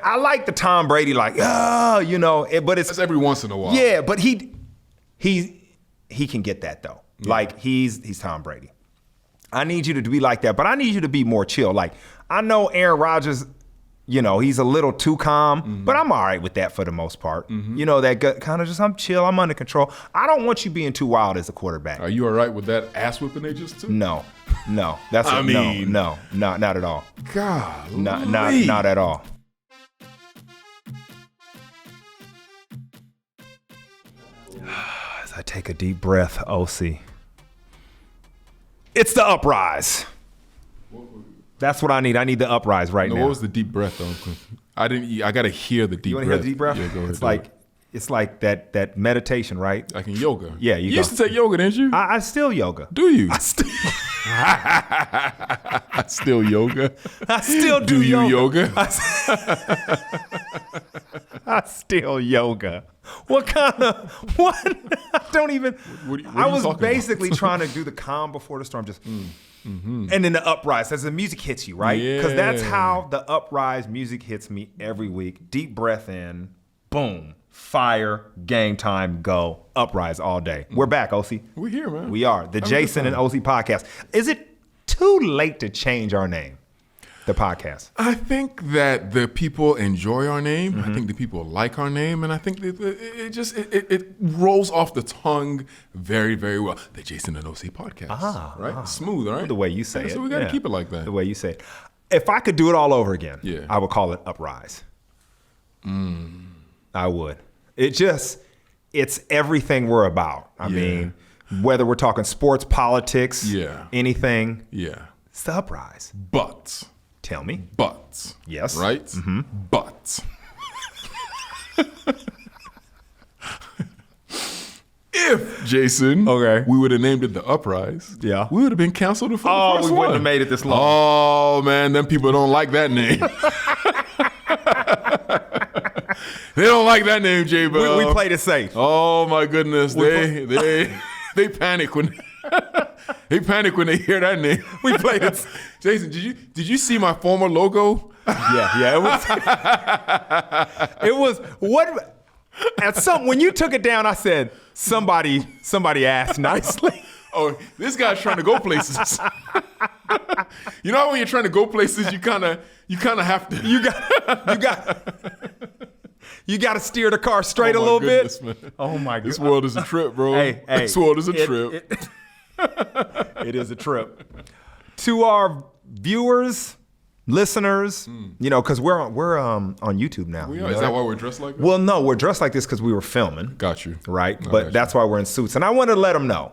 I like the Tom Brady, but it's That's every once in a while. Yeah, but he can get that though. Yeah. Like he's Tom Brady. I need you to be like that, but I need you to be more chill. Like I know Aaron Rodgers, he's a little too calm, but I'm all right with that for the most part. That kind of just, I'm chill, I'm under control. I don't want you being too wild as a quarterback. Are you all right with that ass whipping they just took? No. No, not at all. God, not at all. As I take a deep breath, Osi. It's the uprise. That's what I need. I need the uprise now. What was the deep breath though? I got to hear the deep breath. You want to hear the deep breath? Yeah, go ahead. It's like that meditation, right? Like in yoga. Yeah, you used to take yoga, didn't you? I still yoga. Do you? I still still yoga. I still do yoga. I still yoga. What? I don't even. What I was basically trying to do the calm before the storm, just and then the uprise as the music hits you, right? Because that's how the uprise music hits me every week. Deep breath in, boom. Fire, game time, go, uprise all day. We're back, Osi. We're here, man. We are. The Jason and Osi Podcast. Is it too late to change our name, the podcast? I think that the people enjoy our name. I think the people like our name. And I think that it rolls off the tongue very, very well. The Jason and Osi Podcast. Right? Smooth, right? The way you say it. So we got to keep it like that. The way you say it. If I could do it all over again, I would call it Uprise. I would. It's everything we're about. I mean, whether we're talking sports, politics, anything. Yeah. It's the uprise. But. Tell me. But. Yes. Right? Mm-hmm. But. If, Jason, we would have named it the Uprise, we would have been canceled for the first we one. wouldn't have made it this long. Oh, man, them people don't like that name. They don't like that name, J-Bell. We played it safe. Oh my goodness, they panic when they hear that name. We played it. Jason, did you see my former logo? Yeah. It was what when you took it down, I said somebody asked nicely. Oh, this guy's trying to go places. You know how when you're trying to go places, you kind of have to. You got to steer the car straight a little bit. Man. Oh my God! This world is a trip, bro. Hey, this world is a trip. It is a trip. To our viewers, listeners, because we're on YouTube now. We are. Is that why we're dressed like that? Well, no, we're dressed like this because we were filming. Got you. Right, but that's why we're in suits, and I wanted to let them know.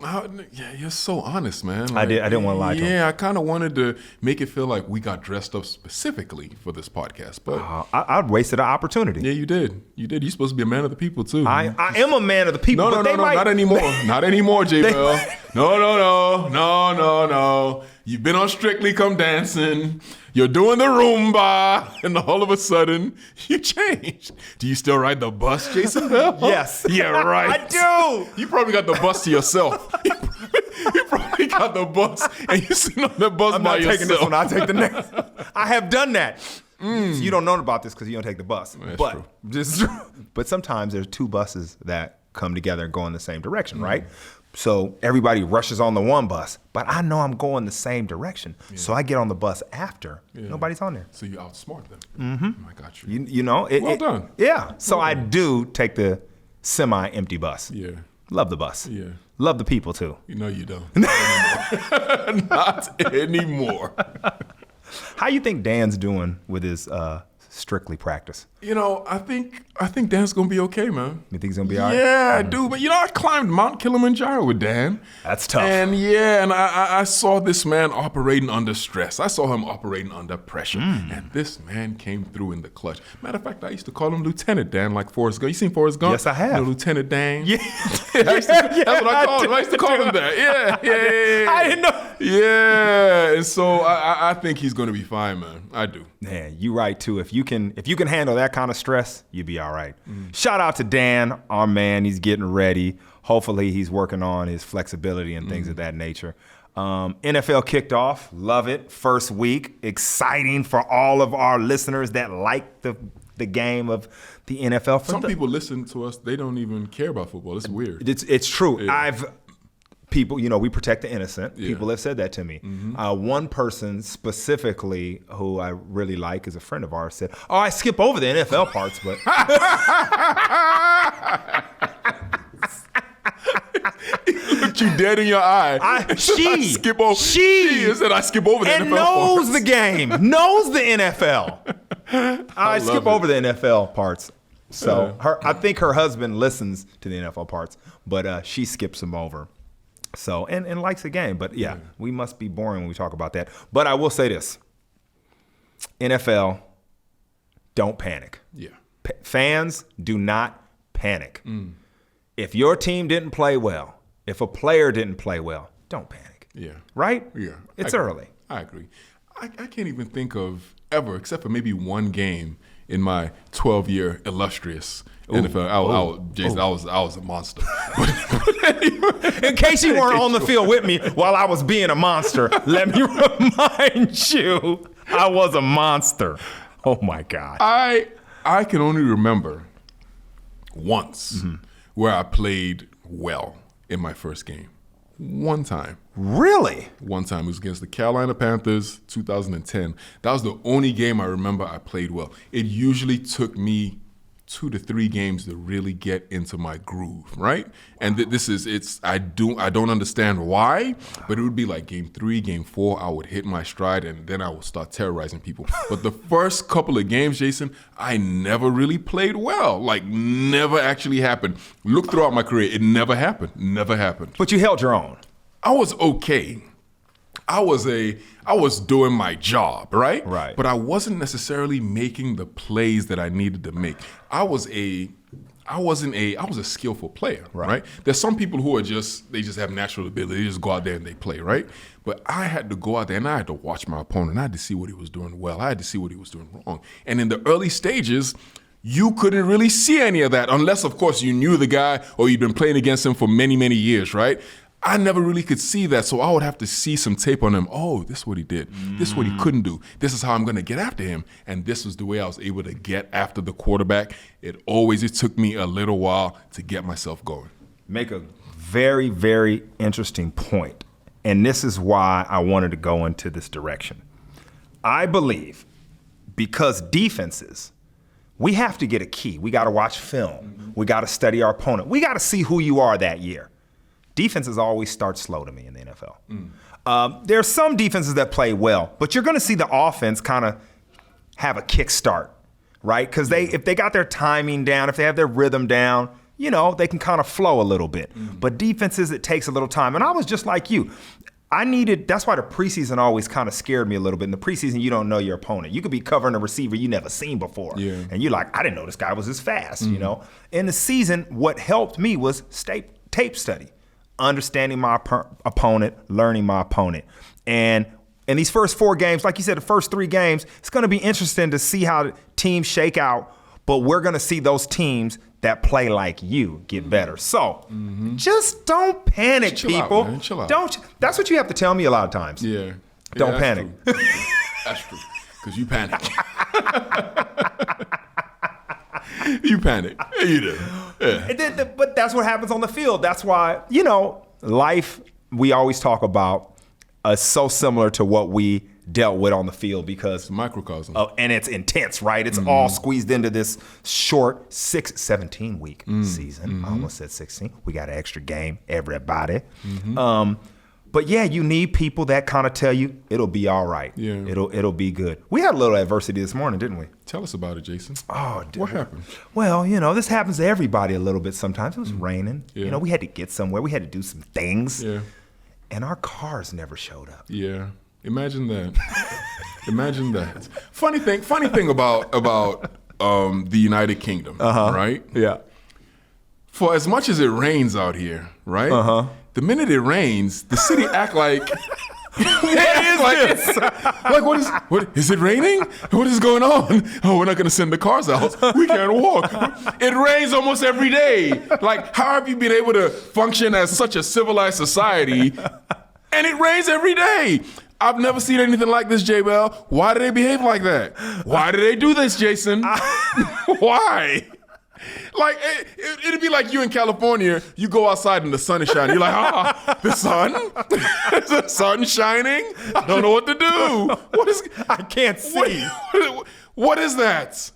Yeah, you're so honest, man. I didn't want to lie to them. Yeah, I kind of wanted to make it feel like we got dressed up specifically for this podcast, but I wasted an opportunity. Yeah, you did. You're supposed to be a man of the people too. I am a man of the people. No, not anymore. Not anymore, J-Bell. No. You've been on Strictly Come Dancing. You're doing the Roomba, and all of a sudden, you changed. Do you still ride the bus, Jason Bell? Yes. Yeah, right. I do. You probably got the bus to yourself. You probably got the bus, and you sitting on the bus by yourself. I'm not taking this one. I'll take the next. I have done that. So you don't know about this because you don't take the bus. That's true. But sometimes there's two buses that come together and go in the same direction, right? So everybody rushes on the one bus, but I know I'm going the same direction. Yeah. So I get on the bus after. Yeah. Nobody's on there. So you outsmart them. Mm-hmm. I got you. Well done. Yeah. So I do take the semi-empty bus. Yeah. Love the bus. Yeah. Love the people too. No, you don't. Not anymore. How you think Dan's doing with his Strictly practice? I think Dan's gonna be okay, man. You think he's gonna be all right? Yeah, I do. But I climbed Mount Kilimanjaro with Dan. That's tough. And I saw this man operating under stress. I saw him operating under pressure. And this man came through in the clutch. Matter of fact, I used to call him Lieutenant Dan, like Forrest Gump. You seen Forrest Gump? Yes, I have. Lieutenant Dan. Yeah. That's what I called him. I used to call him that. Yeah. I didn't know. Yeah. And so I think he's gonna be fine, man. I do. Man, you right too. If you can handle that kind of stress, you'll be all right. Shout out to Dan, our man. He's getting ready. Hopefully he's working on his flexibility and things of that nature. NFL kicked off. Love it. First week. Exciting for all of our listeners that like the the game of the NFL. Some people listen to us, they don't even care about football. It's weird. It's true. Yeah. People, we protect the innocent. Yeah. People have said that to me. One person specifically who I really like is a friend of ours said, "Oh, I skip over the NFL parts, but." He looked you dead in your eye. She said I skip over the NFL and knows parts. the game, knows the NFL. I skip over the NFL parts. So I think her husband listens to the NFL parts, but she skips them over. So and likes the game. But yeah, we must be boring when we talk about that. But I will say this: NFL, don't panic. Yeah, fans, do not panic. If your team didn't play well, if a player didn't play well, don't panic. Yeah. Right? Yeah. It's early. I agree. I can't even think of ever, except for maybe one game in my 12-year illustrious NFL. Jason, I was a monster. In case you weren't on the field with me while I was being a monster, let me remind you, I was a monster. Oh my God. I can only remember once where I played well in my first game. One time. Really? One time. It was against the Carolina Panthers, 2010. That was the only game I remember I played well. It usually took me 2 to 3 games to really get into my groove, right? And I don't understand why, but it would be like game 3, game 4, I would hit my stride and then I would start terrorizing people. But the first couple of games, Jason, I never really played well. Like, never actually happened. Look throughout my career, it never happened. Never happened. But you held your own. I was okay. I was doing my job, right? Right. But I wasn't necessarily making the plays that I needed to make. I was a skillful player, right? There's some people who they just have natural ability. They just go out there and they play, right? But I had to go out there and I had to watch my opponent. I had to see what he was doing well. I had to see what he was doing wrong. And in the early stages, you couldn't really see any of that unless, of course, you knew the guy or you'd been playing against him for many, many years, right? I never really could see that, so I would have to see some tape on him. Oh, this is what he did. This is what he couldn't do. This is how I'm going to get after him. And this was the way I was able to get after the quarterback. It took me a little while to get myself going. Make a very, very interesting point. And this is why I wanted to go into this direction. I believe because defenses, we have to get a key. We got to watch film. We got to study our opponent. We got to see who you are that year. Defenses always start slow to me in the NFL. There are some defenses that play well, but you're going to see the offense kind of have a kickstart, right? Because if they got their timing down, if they have their rhythm down, they can kind of flow a little bit. But defenses, it takes a little time. And I was just like you. That's why the preseason always kind of scared me a little bit. In the preseason, you don't know your opponent. You could be covering a receiver you never seen before. Yeah. And you're like, I didn't know this guy was this fast, In the season, what helped me was tape study. Understanding my opponent, learning my opponent. And in these first 4 games, like you said, the first 3 games, it's going to be interesting to see how the teams shake out, but we're going to see those teams that play like you get better. So just don't panic, Chill people. out, man. Chill out. That's what you have to tell me a lot of times. Yeah. Don't panic. True. That's true. Because you panic. You panic. You do. Yeah. But that's what happens on the field. That's why, life, we always talk about, is so similar to what we dealt with on the field because... It's a microcosm. And it's intense, right? It's all squeezed into this short 17-week season. I almost said 16. We got an extra game, everybody. But yeah, you need people that kind of tell you it'll be all right. Yeah. It'll be good. We had a little adversity this morning, didn't we? Tell us about it, Jason. Oh, dude. What happened? Well, this happens to everybody a little bit sometimes. It was raining. Yeah. We had to get somewhere. We had to do some things. Yeah. And our cars never showed up. Yeah. Imagine that. Imagine that. Funny thing about the United Kingdom, right? Yeah. For as much as it rains out here, right? The minute it rains, the city act like what is it raining? What is going on? Oh, we're not going to send the cars out. We can't walk. It rains almost every day. Like, how have you been able to function as such a civilized society? And it rains every day. I've never seen anything like this, J-Bell. Why do they behave like that? Why do they do this, Jason? Why? Like, it'd be like you in California, you go outside and the sun is shining. You're like, the sun? Is the sun shining? I don't know what to do. I can't see. What is that?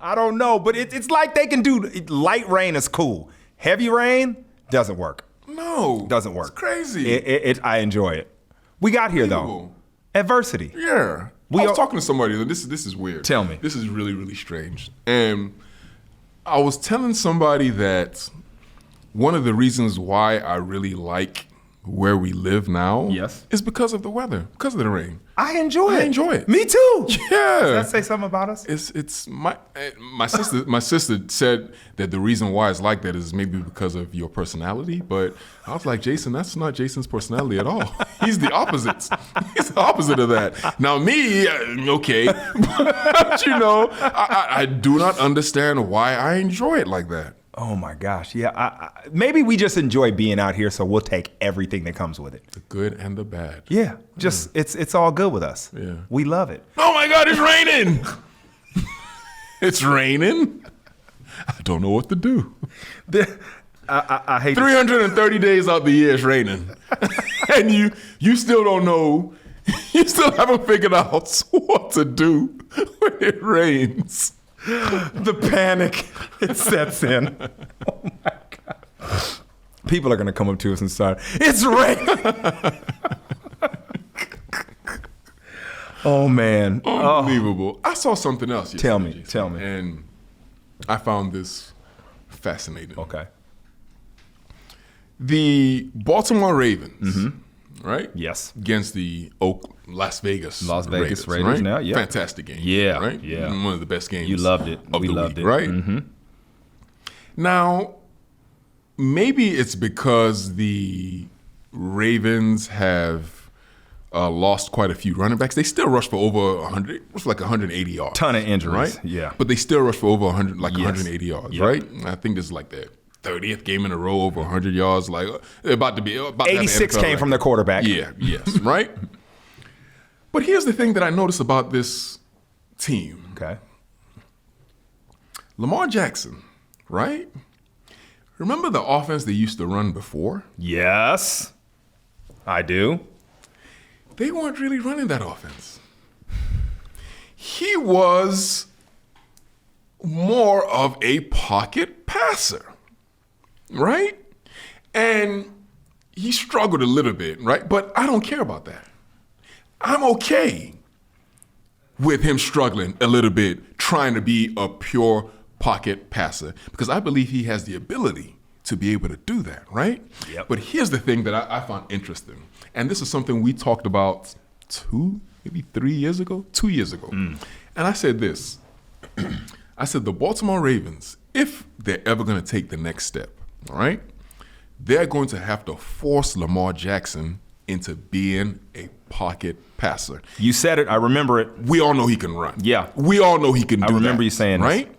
I don't know, but it's like they can do, light rain is cool. Heavy rain doesn't work. No. Doesn't work. It's crazy. I enjoy it. We got here, though. Adversity. Yeah. I was talking to somebody, this is weird. Tell me. This is really, really strange. And I was telling somebody that one of the reasons why I really like where we live now is because of the weather, because of the rain. I enjoy it. Me too. Yeah. Does that say something about us? It's my sister said that the reason why it's like that is maybe because of your personality, but I was like, Jason, that's not Jason's personality at all. He's the opposite. He's the opposite of that. Now me, okay, but I do not understand why I enjoy it like that. Oh my gosh, yeah. Maybe we just enjoy being out here, so we'll take everything that comes with it. The good and the bad. Yeah, just it's all good with us. Yeah, we love it. Oh my God, it's raining! It's raining. I don't know what to do. I hate 330 days out the year it's raining, and you still don't know. You still haven't figured out what to do when it rains. The panic, it sets in. Oh my God. People are going to come up to us and start, it's raining. Oh, man. Unbelievable. I saw something else yesterday. Tell me. And I found this fascinating. Okay. The Baltimore Ravens, right? Yes. Against the Las Vegas Raiders right? now, yeah. Fantastic game. Yeah. Right? Yeah. One of the best games. You loved it. We loved week, it. Right? Mm-hmm. Now, maybe it's because the Ravens have lost quite a few running backs. They still rush for over 100, like 180 yards. Ton of injuries, right? Yeah. But they still rush for over 100, like 180 yards, right? I think this is like their 30th game in a row over 100 yards. Like about to be 86 came from the quarterback. Yeah. Yes. Right. But here's the thing that I noticed about this team. Okay. Lamar Jackson, right? Remember the offense they used to run before? Yes, I do. They weren't really running that offense. He was more of a pocket passer, right? And he struggled a little bit, right? But I don't care about that. I'm okay with him struggling a little bit, trying to be a pure pocket passer, because I believe he has the ability to be able to do that, right? Yep. But here's the thing that I found interesting, and this is something we talked about 2 years ago. And I said this. I said the Baltimore Ravens, if they're ever going to take the next step, all right, they're going to have to force Lamar Jackson into being a pocket passer. You said it. I remember it. We all know he can run. Yeah. We all know he can do that. I remember you saying right? this.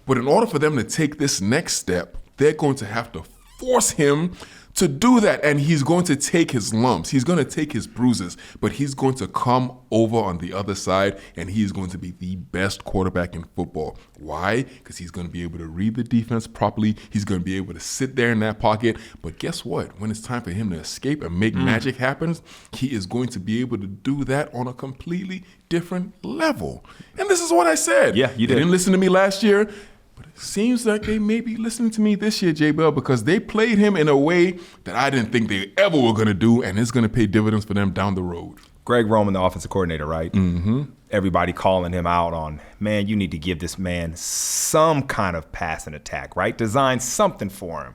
But in order for them to take this next step, they're going to have to force him to do that. And he's going to take his lumps. He's going to take his bruises. But he's going to come over on the other side, and he's going to be the best quarterback in football. Why? Because he's going to be able to read the defense properly. He's going to be able to sit there in that pocket. But guess what? When it's time for him to escape and make magic happen, he is going to be able to do that on a completely different level. And this is what I said. Yeah, you did. They didn't listen to me last year. But it seems like they may be listening to me this year, J-Bell, because they played him in a way that I didn't think they ever were going to do, and it's going to pay dividends for them down the road. Greg Roman, the offensive coordinator, right? Mm-hmm. Everybody calling him out on, man, you need to give this man some kind of passing attack, right? Design something for him.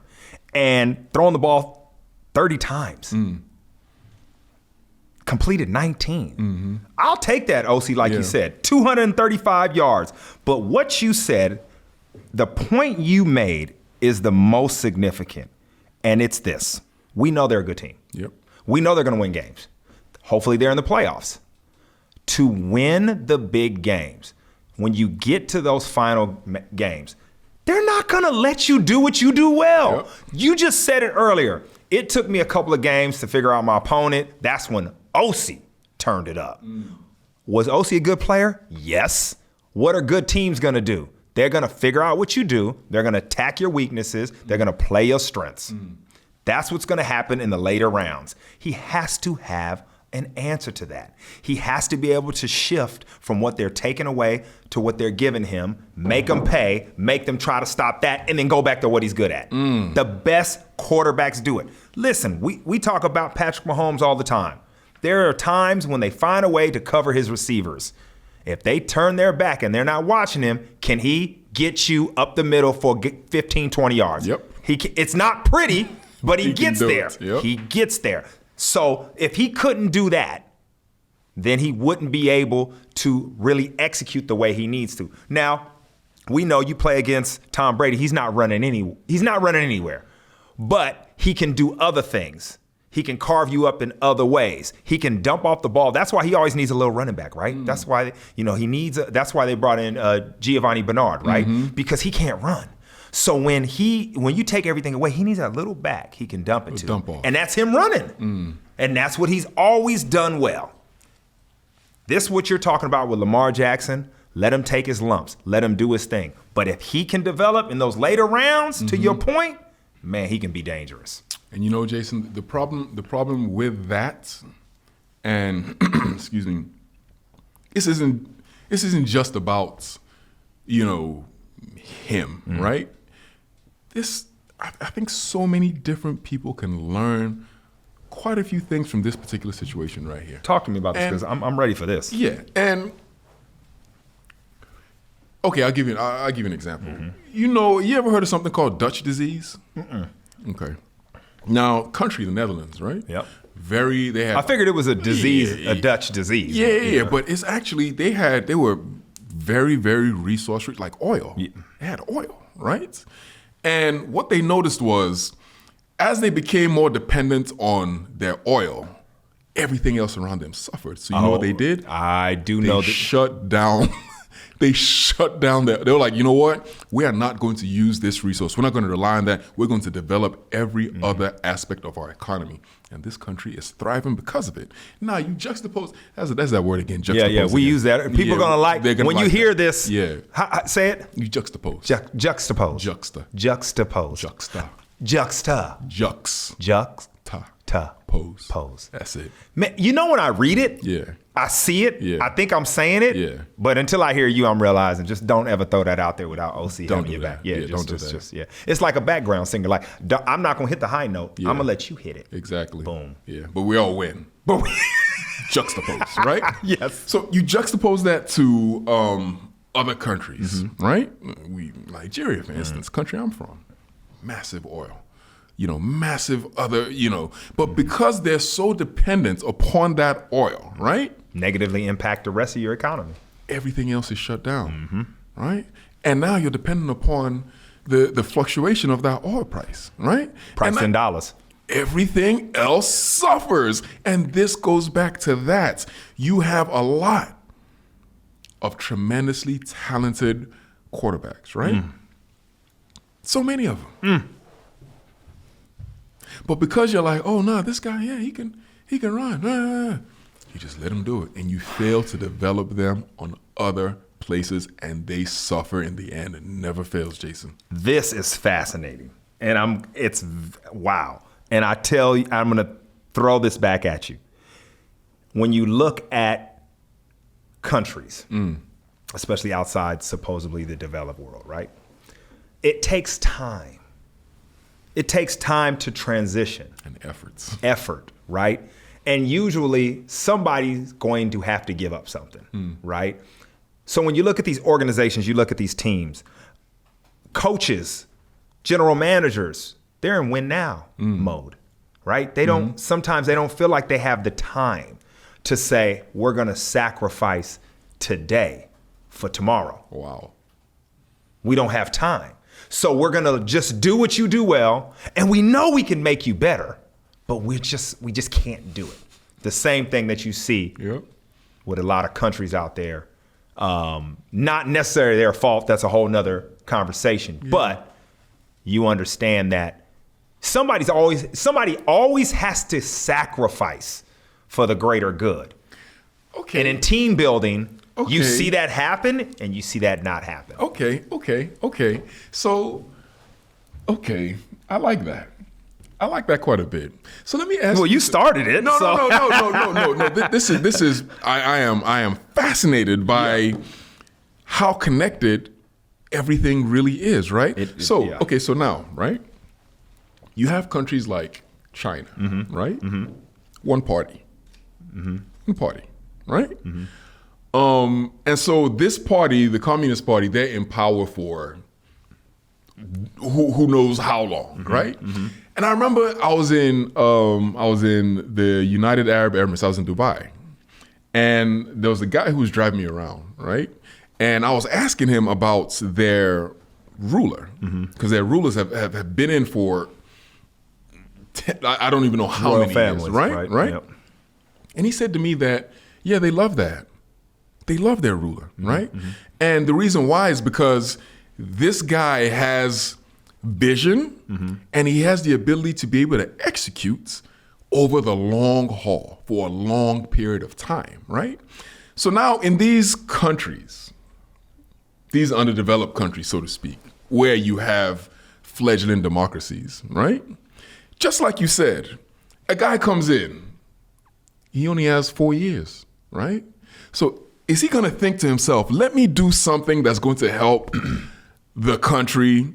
And throwing the ball 30 times. Completed 19. Mm-hmm. I'll take that, OC, like you said. 235 yards. But what you said, the point you made is the most significant, and it's this. We know they're a good team. Yep. We know they're going to win games. Hopefully they're in the playoffs. To win the big games, when you get to those final games, they're not going to let you do what you do well. Yep. You just said it earlier. It took me a couple of games to figure out my opponent. That's when OC turned it up. Was Osi a good player? Yes. What are good teams going to do? They're going to figure out what you do. They're going to attack your weaknesses. They're going to play your strengths. That's what's going to happen in the later rounds. He has to have an answer to that. He has to be able to shift from what they're taking away to what they're giving him, make them pay, make them try to stop that, and then go back to what he's good at. The best quarterbacks do it. Listen, we talk about Patrick Mahomes all the time. There are times when they find a way to cover his receivers. If they turn their back and they're not watching him, can he get you up the middle for 15, 20 yards? Yep. It's not pretty, but he gets there. Yep. He gets there. So if he couldn't do that, then he wouldn't be able to really execute the way he needs to. Now, we know you play against Tom Brady. He's not running anywhere. But he can do other things. He can carve you up in other ways. He can dump off the ball. That's why he always needs a little running back, right? That's why that's why they brought in Giovanni Bernard, right? Because he can't run. So when you take everything away, he needs that little back he can dump it to. Dump off. And that's him running. And that's what he's always done well. This is what you're talking about with Lamar Jackson. Let him take his lumps. Let him do his thing. But if he can develop in those later rounds, to your point, man, he can be dangerous. And you know, Jason, the problem with that, and excuse me, this isn't just about, him, right? I think so many different people can learn quite a few things from this particular situation right here. Talk to me about this, because I'm ready for this. Yeah, and okay, I'll give you an example. You ever heard of something called Dutch disease? Okay. Now, country, the Netherlands, right? Yep. I figured it was a disease, a Dutch disease. Yeah, but it's actually, they were very, very resource rich, like oil. Yeah. They had oil, right? And what they noticed was, as they became more dependent on their oil, everything else around them suffered. So you know what they did? I do know that. Shut down. They shut down that. They were like, you know what? We are not going to use this resource. We're not going to rely on that. We're going to develop every other aspect of our economy. And this country is thriving because of it. Now, you juxtapose. That's that word again. Juxtapose. Yeah, we use that. People are going to like when you hear this. Yeah. Say it. You juxtapose. Juxtapose. Juxtapose. Pose. That's it. Man, when I read it, I see it, I think I'm saying it, but until I hear you, I'm realizing just don't ever throw that out there without OC having your back. Don't do that. It's like a background singer. Like, I'm not going to hit the high note. I'm going to let you hit it. Exactly. Boom. Yeah, but we all win. Juxtapose, right? Yes. So you juxtapose that to other countries, right? Nigeria, for instance, country I'm from, massive oil. Massive other, but because they're so dependent upon that oil, right? Negatively impact the rest of your economy. Everything else is shut down, right? And now you're dependent upon the fluctuation of that oil price, right? Price in dollars. Everything else suffers. And this goes back to that. You have a lot of tremendously talented quarterbacks, right? So many of them. But because you're like, oh no, this guy, he can run. You just let him do it, and you fail to develop them on other places, and they suffer in the end. It never fails, Jason. This is fascinating, and it's wow. And I tell you, I'm gonna throw this back at you. When you look at countries, especially outside supposedly the developed world, right? It takes time. It takes time to transition. And Effort, right? And usually somebody's going to have to give up something, right? So when you look at these organizations, you look at these teams, coaches, general managers, they're in win now mode, right? Sometimes they don't feel like they have the time to say, we're going to sacrifice today for tomorrow. Wow. We don't have time. So we're going to just do what you do well, and we know we can make you better, but we just can't do it. The same thing that you see with a lot of countries out there. Not necessarily their fault. That's a whole nother conversation. Yeah. But you understand that somebody always has to sacrifice for the greater good. Okay. And in team building, Okay. you see that happen and you see that not happen. Okay. So, I like that. I like that quite a bit. So let me ask. Well, you started it. No. This is. I am fascinated by how connected everything really is, right? So now, right? You have countries like China, right? Mm-hmm. One party, right? Mm-hmm. And so this party, the Communist Party, they're in power for who knows how long, right? Mm-hmm. And I remember I was in the United Arab Emirates. I was in Dubai, and there was a guy who was driving me around, right? And I was asking him about their ruler, because their rulers have been in for I don't even know how royal many families, years, right? Yep. And he said to me that, yeah, they love that. They love their ruler, right? Mm-hmm. And the reason why is because this guy has vision, and he has the ability to be able to execute over the long haul for a long period of time, right? So now in these countries, these underdeveloped countries, so to speak, where you have fledgling democracies, right? Just like you said, a guy comes in, he only has 4 years, right? So is he gonna think to himself, let me do something that's going to help the country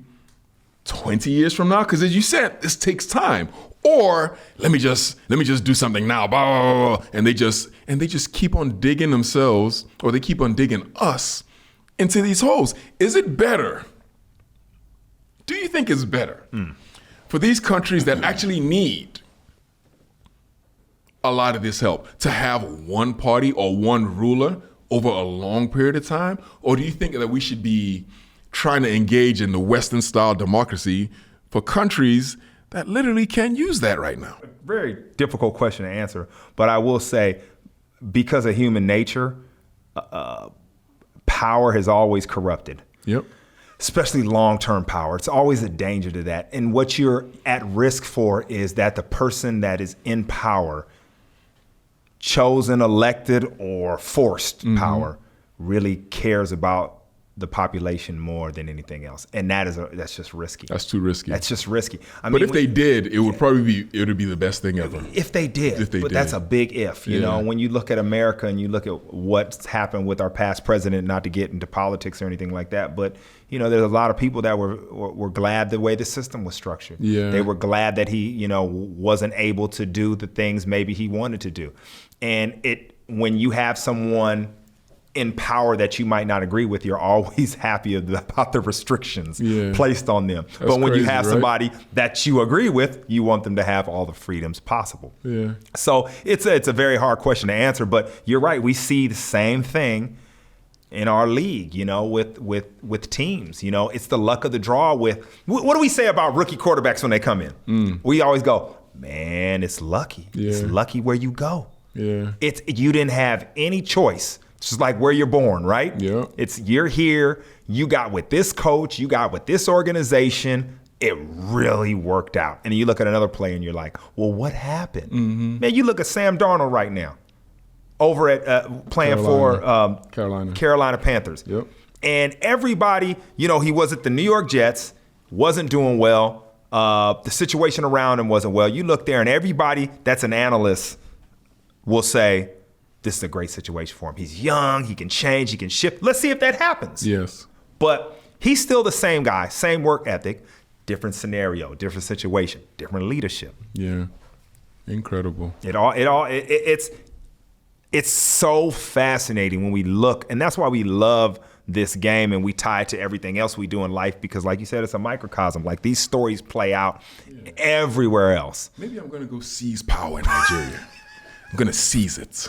20 years from now? Because as you said, this takes time. Or let me just do something now, blah, blah, blah, and they just keep on digging themselves, or they keep on digging us into these holes. Is it better? Do you think it's better for these countries that actually need a lot of this help to have one party or one ruler over a long period of time? Or do you think that we should be trying to engage in the Western style democracy for countries that literally can't use that right now? Very difficult question to answer, but I will say, because of human nature, power has always corrupted. Yep. Especially long-term power. It's always a danger to that. And what you're at risk for is that the person that is in power, chosen, elected, or forced power, really cares about the population more than anything else, and that's just risky. That's too risky. That's just risky. But if they did, it would probably be the best thing ever. If they did, that's a big if. You know, when you look at America and you look at what's happened with our past president, not to get into politics or anything like that, but you know, there's a lot of people that were glad the way the system was structured. Yeah. They were glad that he, you know, wasn't able to do the things maybe he wanted to do, and when you have someone in power that you might not agree with, you're always happy about the restrictions placed on them. That's but when crazy, you have somebody that you agree with, you want them to have all the freedoms possible. Yeah. So it's a very hard question to answer, but you're right. We see the same thing in our league, you know, with teams. You know, it's the luck of the draw with, what do we say about rookie quarterbacks when they come in? We always go, man, it's lucky. Yeah. It's lucky where you go. Yeah. You didn't have any choice. It's just like where you're born, right? Yeah. You're here, you got with this coach, you got with this organization, it really worked out. And you look at another player and you're like, well, what happened? Man, you look at Sam Darnold right now over at playing for Carolina Panthers. Yep. And everybody, you know, he was at the New York Jets, wasn't doing well. The situation around him wasn't well. You look there and everybody that's an analyst will say, this is a great situation for him. He's young, he can change, he can shift. Let's see if that happens. Yes. But he's still the same guy, same work ethic, different scenario, different situation, different leadership. Yeah. Incredible. It's so fascinating when we look, and that's why we love this game and we tie it to everything else we do in life, because like you said, it's a microcosm. Like these stories play out everywhere else. Maybe I'm gonna go seize power in Nigeria. I'm gonna seize it.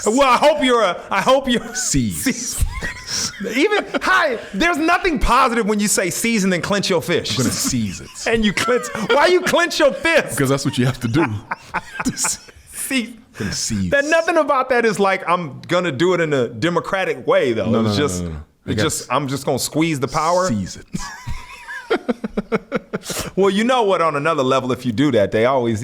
Well, I hope you're seize. There's nothing positive when you say seize and then clench your fist. I'm gonna seize it. And you clench. Why you clench your fist? Because that's what you have to do. Seize. I'm gonna seize. Nothing about that is like I'm gonna do it in a democratic way, though. No. I'm just gonna squeeze the power. Seize it. Well, you know what? On another level, if you do that, they always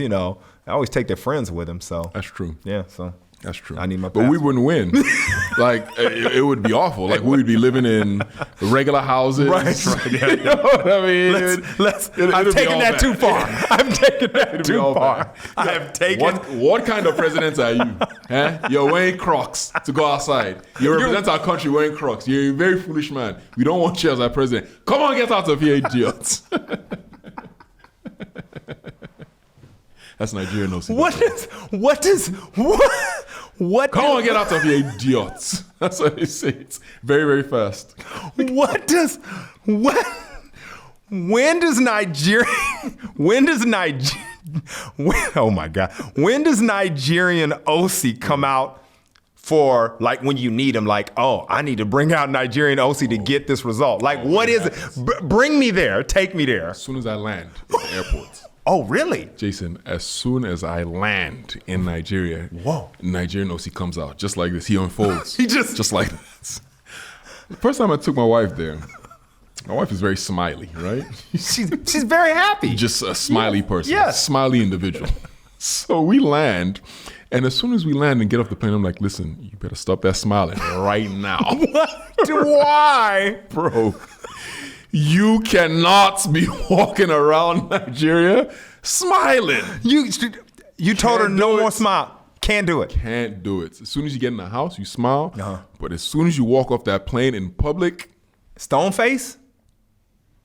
take their friends with them. So that's true. Yeah. So That's true. I need my But we wouldn't win. Like, it would be awful. Like, we would be living in regular houses. Right. Yeah. You know what I mean? I'm taking that too far. I'm taking that too far. I have taken. What kind of president are you? Huh? You're wearing Crocs to go outside. You represent our country wearing Crocs. You're a very foolish man. We don't want you as our president. Come on, get out of here, idiots. That's Nigerian Osi. What? Come on, get out of here, idiots. That's what they say. It's very, very fast. When does Nigerian Osi come out for, like, when you need him, like, oh, I need to bring out Nigerian Osi to get this result? Like, what is it? Bring me there. Take me there. As soon as I land at the airport. Oh, really? Jason, as soon as I land in Nigeria, Nigerian Osi comes out just like this. He unfolds. just like this. The first time I took my wife there, my wife is very smiley, right? She's very happy. Just a smiley person. Yes. Smiley individual. So we land, and as soon as we land and get off the plane, I'm like, listen, you better stop that smiling right now. What? Why? Bro. You cannot be walking around Nigeria smiling. You told her no more smile. Can't do it. Can't do it. As soon as you get in the house, you smile. But as soon as you walk off that plane in public, stone face?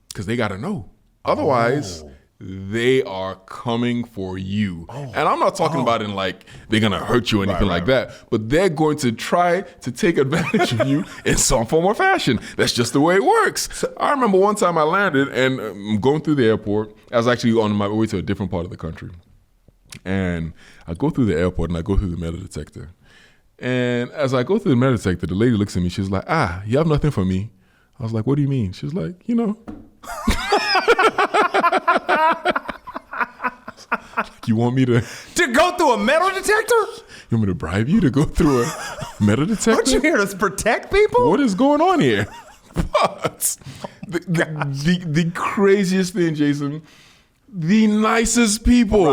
Because they got to know. Otherwise, they are coming for you. And I'm not talking about in like they're going to hurt you or anything like that. But they're going to try to take advantage of you in some form or fashion. That's just the way it works. So, I remember one time I landed and I'm going through the airport. I was actually on my way to a different part of the country. And I go through the airport and I go through the metal detector. And as I go through the metal detector, the lady looks at me. She's like, you have nothing for me. I was like, what do you mean? She was like, you know. You want me to go through a metal detector? You want me to bribe you to go through a metal detector? Aren't you here to protect people? What is going on here? But the craziest thing, Jason, the nicest people.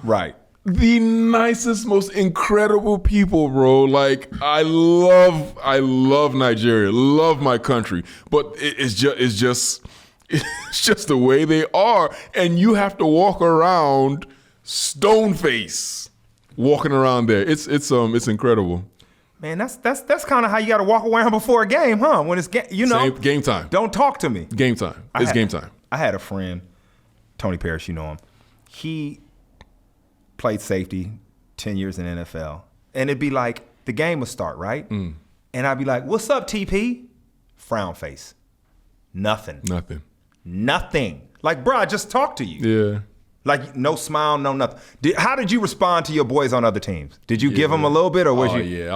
Right. The nicest, most incredible people, bro. Like, I love Nigeria, love my country, but it's just the way they are, and you have to walk around stone face, walking around there. It's incredible. Man, that's kind of how you got to walk around before a game, huh? When it's game time. Don't talk to me. Game time. It's game time. I had a friend, Tony Parrish, you know him. He played safety 10 years in the NFL. And it'd be like, the game would start, right? And I'd be like, what's up, TP? Frown face. Nothing. Like, bro, I just talked to you. Yeah. Like, no smile, no nothing. How did you respond to your boys on other teams? Did you give them a little bit, or was you? Yeah,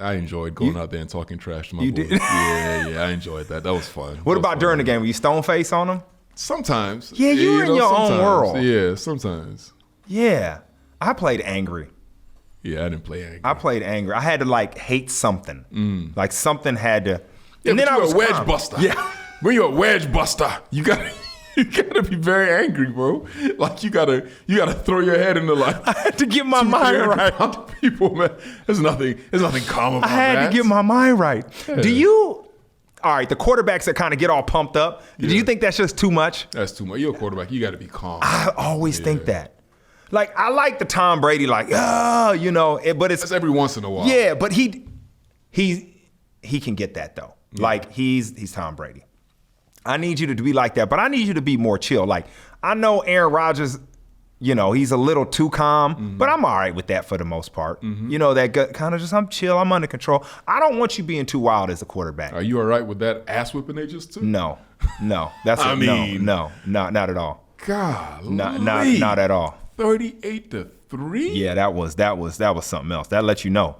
I enjoyed going out there and talking trash to my boys. Did? Yeah, I enjoyed that. That was fun. What about during the game? Were you stone face on them? Sometimes. Yeah, you were in your own world. Yeah, sometimes. Yeah. I played angry. Yeah, I didn't play angry. I played angry. I had to, like, hate something. Like, something had to. Yeah, and then I was a wedge buster. Yeah. When you're a wedge buster, you gotta be very angry, bro. Like, you gotta throw your head in the light. I had to get my mind right. People, man, there's nothing calm about that. I had to get my mind right. Yeah. All right, the quarterbacks that kind of get all pumped up, do you think that's just too much? That's too much. You're a quarterback. You got to be calm. I always think that. Like, I like the Tom Brady, like, but it's... That's every once in a while. Yeah, but he can get that, though. Yeah. Like, he's Tom Brady. I need you to be like that, but I need you to be more chill. Like, I know Aaron Rodgers, he's a little too calm, but I'm all right with that for the most part. That kind of just, I'm chill, I'm under control. I don't want you being too wild as a quarterback. Are you all right with that ass whipping they just took? No. That's no, not at all. God, not at all. 38-3. Yeah, that was something else. That lets you know.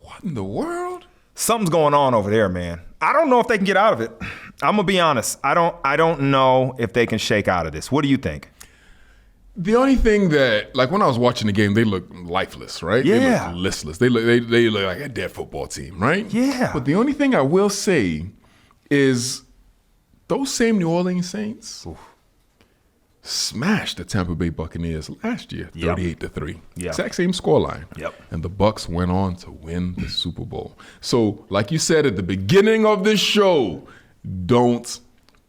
What in the world? Something's going on over there, man. I don't know if they can get out of it. I'm gonna be honest. I don't know if they can shake out of this. What do you think? The only thing that, like, when I was watching the game, they looked lifeless, right? Yeah. They looked listless. They look like a dead football team, right? Yeah. But the only thing I will say is those same New Orleans Saints, smashed the Tampa Bay Buccaneers last year, 38-3. Yep. Exact same scoreline. Yep. And the Bucs went on to win the Super Bowl. So, like you said at the beginning of this show, don't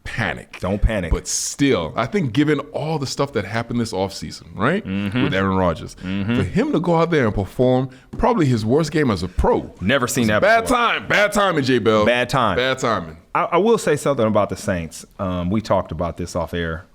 panic. Don't panic. But still, I think given all the stuff that happened this offseason, right, with Aaron Rodgers, for him to go out there and perform probably his worst game as a pro. Never seen that bad before. Bad timing, J. Bell. Bad time. Bad timing. I will say something about the Saints. We talked about this off air.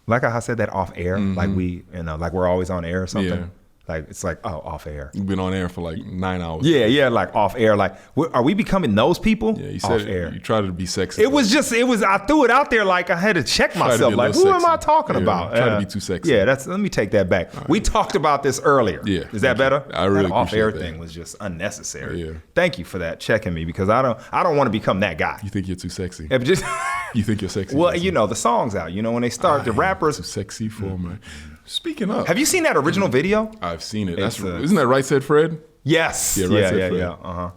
Like I said that off air, like like we're always on air or something. Yeah. Like it's like, oh, off air. You've been on air for like 9 hours. Yeah, like off air. Like, are we becoming those people? Yeah, you off said air. You tried to be sexy. It was, I threw it out there like I had to check myself. Like, who am I talking about? Try to be too sexy. Yeah, let me take that back. Right. We talked about this earlier. Yeah. Is that better? I really that off-air appreciate that. thing was just unnecessary. Yeah. Thank you for that, checking me, because I don't want to become that guy. You think you're too sexy? You think you're sexy? Well, the song's out. When they start, the rappers. Too sexy for my. Speaking of. Have you seen that original video? I've seen it. Isn't that Right Said Fred? Yes. Yeah, Right Said Fred. Yeah. Uh-huh.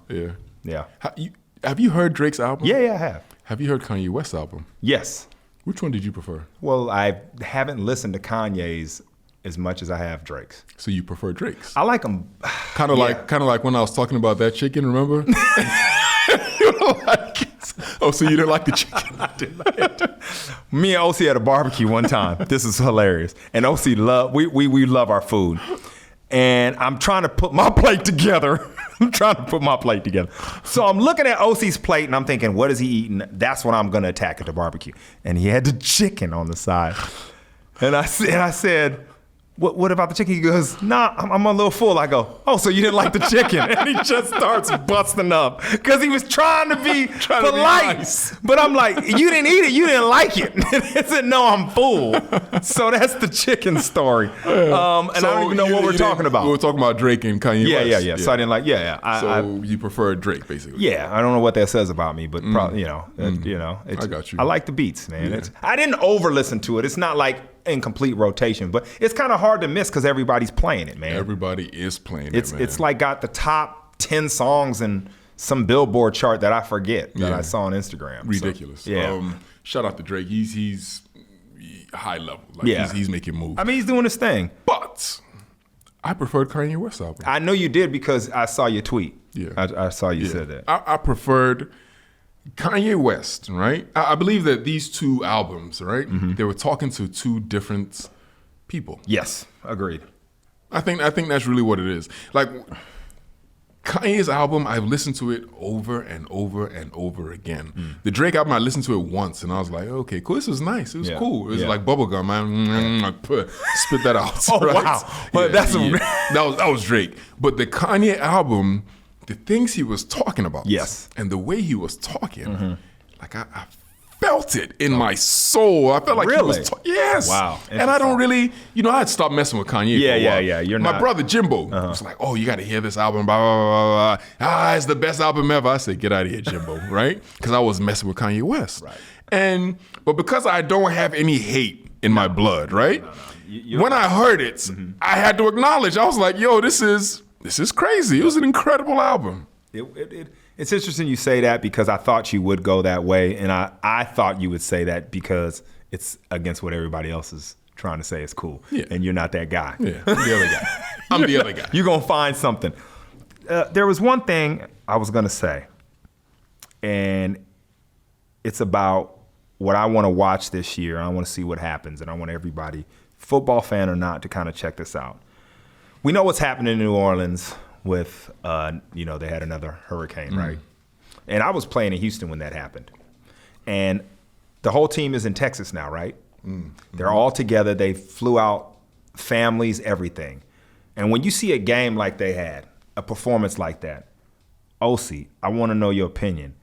Yeah. Have you heard Drake's album? Yeah, I have. Have you heard Kanye West's album? Yes. Which one did you prefer? Well, I haven't listened to Kanye's as much as I have Drake's. So you prefer Drake's? I like them. Kind of like when I was talking about that chicken, remember? You don't like it. Oh, so you didn't like the chicken? I didn't like it. Me and Osi had a barbecue one time. This is hilarious. And Osi we love our food. And I'm trying to put my plate together. So I'm looking at Osi's plate and I'm thinking, what is he eating? That's what I'm going to attack at the barbecue. And he had the chicken on the side. And I said, what about the chicken? He goes, nah, I'm a little full. I go, oh, so you didn't like the chicken? And he just starts busting up because he was trying to be polite. Nice. But I'm like, you didn't eat it. You didn't like it. And he said, no, I'm full. So that's the chicken story. And I don't even know what we're talking about. We were talking about Drake and Kanye West. Yeah. So I didn't like, So you prefer Drake, basically. Yeah, I don't know what that says about me, but probably, I got you. I like the beats, man. Yeah. I didn't over listen to it. It's not like in complete rotation, but it's kind of hard to miss because everybody's playing it, man. Everybody is playing it, man. It's like got the top 10 songs in some Billboard chart that I forget that I saw on Instagram. Ridiculous. So, yeah. Shout out to Drake. He's high level. Like he's making moves. I mean, he's doing his thing. But I preferred Kanye West's album. I know you did because I saw your tweet. Yeah. I saw you said that. I preferred Kanye West, right? I believe that these two albums, right, they were talking to two different people. Yes, agreed. I think that's really what it is. Like Kanye's album, I've listened to it over and over and over again. The Drake album, I listened to it once, and I was like, okay, cool. This was nice. It was cool. It was like bubblegum, man. Spit that out. Oh, right? wow. But that was Drake. But the Kanye album, the things he was talking about, and the way he was talking, like I felt it in my soul. I felt like he was yes. Wow. And I don't really, I had stopped messing with Kanye for a while. Yeah. You're my not. brother Jimbo was like, oh, you got to hear this album, blah, blah, blah, blah. It's the best album ever. I said, get out of here, Jimbo, right? Because I was messing with Kanye West. Right. But because I don't have any hate in my blood, right? No. When I heard it, I had to acknowledge, I was like, yo, this is crazy. It was an incredible album. It's interesting you say that because I thought you would go that way, and I thought you would say that because it's against what everybody else is trying to say is cool, and you're not that guy. Yeah, I'm the other guy. I'm the other guy. You're going to find something. There was one thing I was going to say, and it's about what I want to watch this year. I want to see what happens, and I want everybody, football fan or not, to kind of check this out. We know what's happening in New Orleans with, they had another hurricane, right? And I was playing in Houston when that happened. And the whole team is in Texas now, right? They're all together. They flew out, families, everything. And when you see a game like they had, a performance like that, Osi, I want to know your opinion.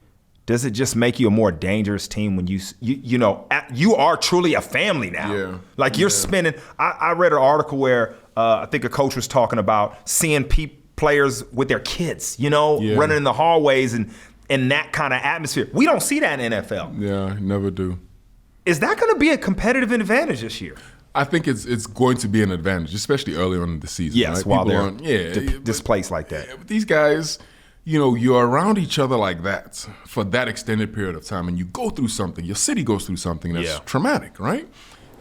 Does it just make you a more dangerous team when you are truly a family now? Yeah. Like you're spending, I read an article where I think a coach was talking about seeing players with their kids, running in the hallways and in that kind of atmosphere. We don't see that in NFL. Yeah, never do. Is that going to be a competitive advantage this year? I think it's going to be an advantage, especially early on in the season. Yes, right? while they're displaced like that. These guys, you're around each other like that for that extended period of time, and you go through something. Your city goes through something that's traumatic, right?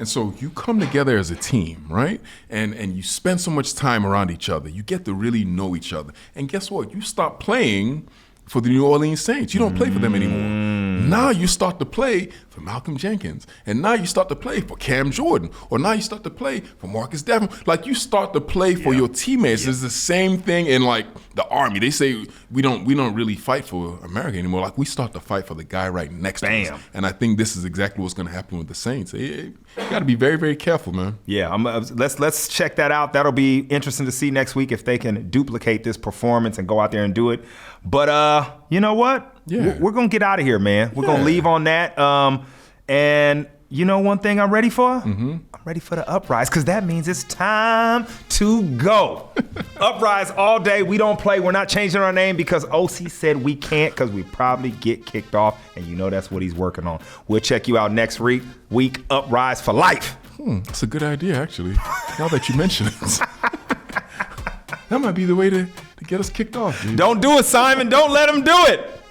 And so you come together as a team, right? And you spend so much time around each other. You get to really know each other. And guess what? You stop playing for the New Orleans Saints. You don't play for them anymore. Now you start to play for Malcolm Jenkins. And now you start to play for Cam Jordan. Or now you start to play for Marcus Davenport. Like, you start to play for your teammates. It's the same thing in, like, the Army. They say we don't really fight for America anymore. Like, we start to fight for the guy right next to us. And I think this is exactly what's going to happen with the Saints. You got to be very, very careful, man. Yeah, let's check that out. That'll be interesting to see next week if they can duplicate this performance and go out there and do it. But you know what? Yeah. We're going to get out of here, man. We're going to leave on that. And you know one thing I'm ready for? I'm ready for the Uprise, because that means it's time to go. Uprise all day. We don't play. We're not changing our name because OC said we can't, because we probably get kicked off. And you know that's what he's working on. We'll check you out next week. Uprise for life. That's a good idea, actually. Now that you mention it. That might be the way to get us kicked off, dude. Don't do it, Simon. Don't let him do it.